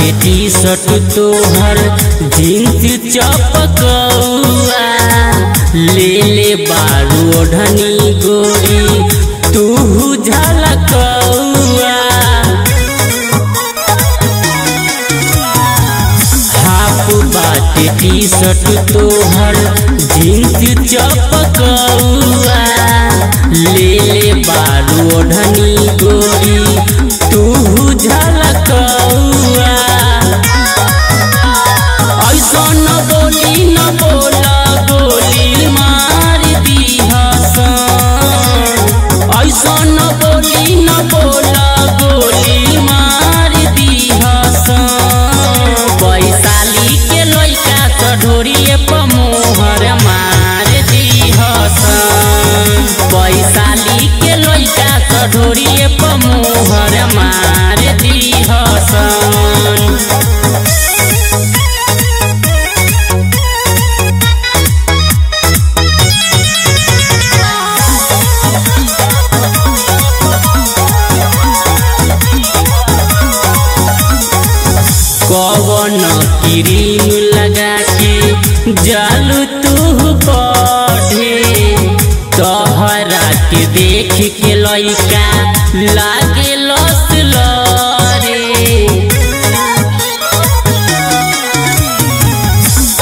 बाटे T shirt तोहर jeans चपकौआ ले ले बारू ओढ़नी गोरी तू झलकौआ हाफ बाटे टी शर्ट तोहर जींस चपकौआ ले ले बारू ओढ़नी गोरी तू झलकौआ ऐसा न बोली न बोला गोली मार दीहसन ऐसा न बोली न बोला गोली मार दीहसन वैशाली के लइका चढ़ोरिए पमोहर मार दीहसन वैशाली के लइका चढ़ोरिए पमोहर मार दीहसन। कौन क्रीम लगा के जालू तू पढ़े तोहरा के देख के लइका लागे लस लरे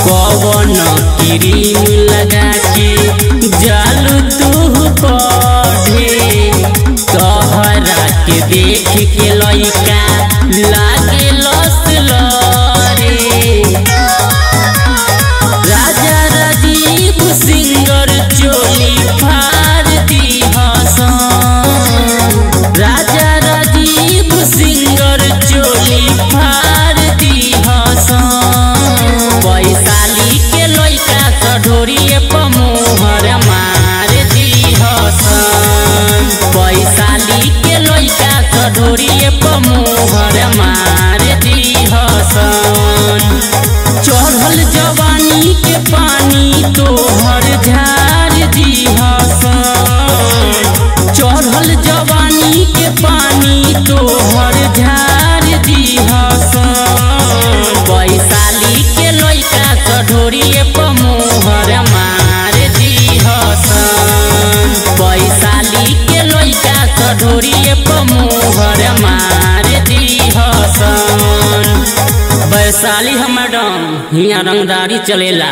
कौन क्रीम लगा के जालू तू पढ़े तोहरा के देख के लइका लागे लस लरे राजा राजीव सिंगर चोली फाड़ दीहसन राजा राजीव सिंगर चोली फाड़ दीहसन वैशाली के लइका चढ़ोरिए पमोहर मार दीहसन वैशाली के लइका चढ़ोरिए पमोहर मार दीहसन चढ़ल जवानी के पानी तोहर झार दीहसन चढ़ल जवानी के पानी तोहर झार दीहसन वैशाली के लइका चढ़ोरिए पमोहर मार दीहसन वैशाली के लइका चढ़ोरिए पमोहर मार दीहसन। वैशाली हमर डम हियां रंगदारी चलेला।